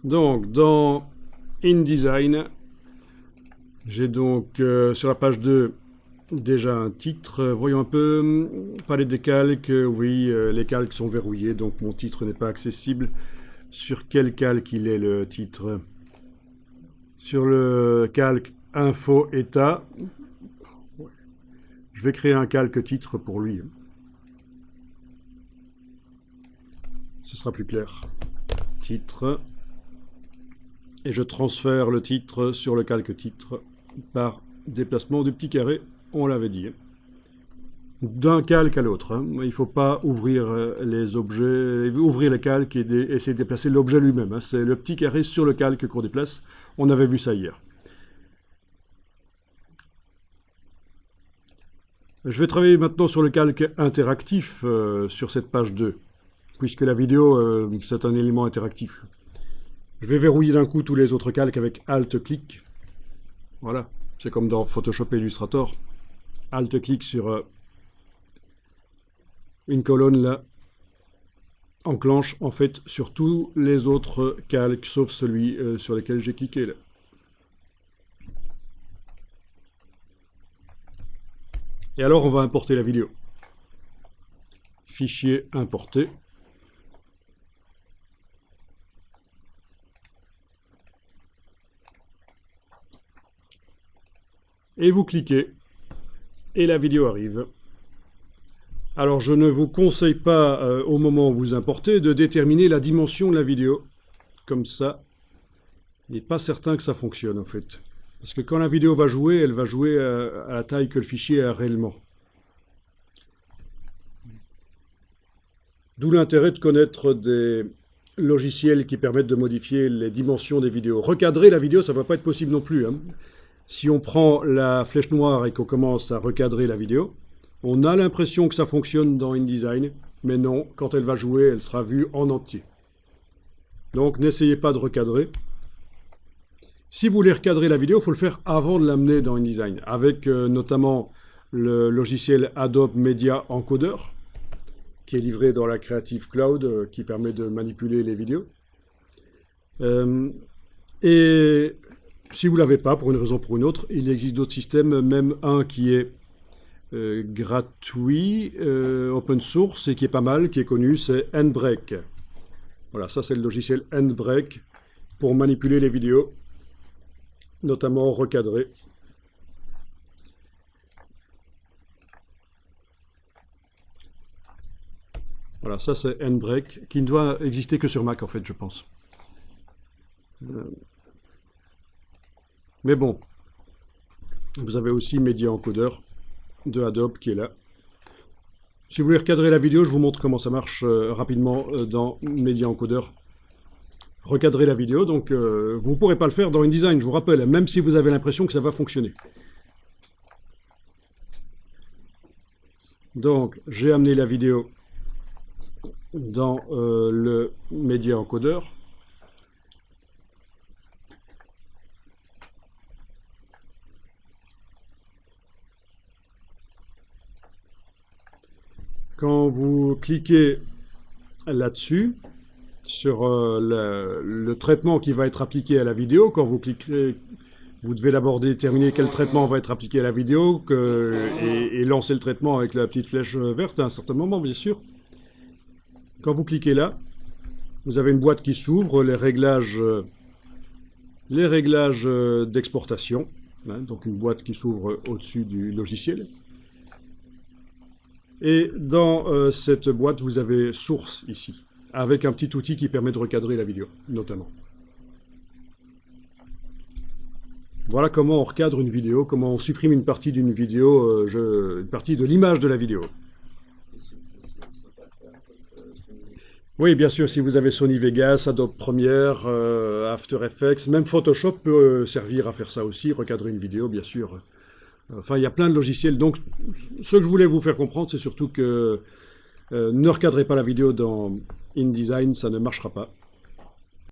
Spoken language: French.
Donc, dans InDesign, j'ai donc sur la page 2 déjà un titre. Voyons un peu. Palette des calques. Oui, les calques sont verrouillés, donc mon titre n'est pas accessible. Sur quel calque il est le titre? Sur le calque Info État. Je vais créer un calque titre pour lui. Ce sera plus clair. Titre. Et je transfère le titre sur le calque titre par déplacement du petit carré, on l'avait dit. D'un calque à l'autre. Hein. Il ne faut pas ouvrir les objets, ouvrir le calque et essayer de déplacer l'objet lui-même. Hein. C'est le petit carré sur le calque qu'on déplace. On avait vu ça hier. Je vais travailler maintenant sur le calque interactif sur cette page 2, puisque la vidéo, c'est un élément interactif. Je vais verrouiller d'un coup tous les autres calques avec Alt-clic. Voilà, c'est comme dans Photoshop et Illustrator. Alt-clic sur une colonne là, enclenche en fait sur tous les autres calques, sauf celui sur lequel j'ai cliqué là. Et alors on va importer la vidéo. Fichier importé. Et vous cliquez, et la vidéo arrive. Alors je ne vous conseille pas, au moment où vous importez, de déterminer la dimension de la vidéo, comme ça. Il n'est pas certain que ça fonctionne en fait. Parce que quand la vidéo va jouer, elle va jouer à la taille que le fichier a réellement. D'où l'intérêt de connaître des logiciels qui permettent de modifier les dimensions des vidéos. Recadrer la vidéo, ça ne va pas être possible non plus, hein. Si on prend la flèche noire et qu'on commence à recadrer la vidéo, on a l'impression que ça fonctionne dans InDesign, mais non, quand elle va jouer, elle sera vue en entier. Donc n'essayez pas de recadrer. Si vous voulez recadrer la vidéo, il faut le faire avant de l'amener dans InDesign, avec notamment le logiciel Adobe Media Encoder, qui est livré dans la Creative Cloud, qui permet de manipuler les vidéos. Et si vous ne l'avez pas, pour une raison ou pour une autre, il existe d'autres systèmes, même un qui est gratuit, open source, et qui est pas mal, qui est connu, c'est Handbrake. Voilà, ça c'est le logiciel Handbrake pour manipuler les vidéos, notamment recadrer. Voilà, ça c'est Handbrake, qui ne doit exister que sur Mac en fait, je pense. Mais bon, vous avez aussi Media Encoder de Adobe qui est là. Si vous voulez recadrer la vidéo, je vous montre comment ça marche rapidement dans Media Encoder. Recadrer la vidéo, donc vous ne pourrez pas le faire dans InDesign, je vous rappelle, même si vous avez l'impression que ça va fonctionner. Donc, j'ai amené la vidéo dans le Media Encoder. Quand vous cliquez là-dessus, sur le traitement qui va être appliqué à la vidéo, quand vous cliquez, vous devez d'abord déterminer quel traitement va être appliqué à la vidéo et lancer le traitement avec la petite flèche verte à un certain moment, bien sûr. Quand vous cliquez là, vous avez une boîte qui s'ouvre, les réglages d'exportation, hein, donc une boîte qui s'ouvre au-dessus du logiciel. Et dans cette boîte, vous avez source ici, avec un petit outil qui permet de recadrer la vidéo, notamment. Voilà comment on recadre une vidéo, comment on supprime une partie d'une vidéo, une partie de l'image de la vidéo. Oui, bien sûr, si vous avez Sony Vegas, Adobe Premiere, After Effects, même Photoshop peut servir à faire ça aussi, recadrer une vidéo, bien sûr. Enfin, il y a plein de logiciels. Donc, ce que je voulais vous faire comprendre, c'est surtout que ne recadrez pas la vidéo dans InDesign, ça ne marchera pas.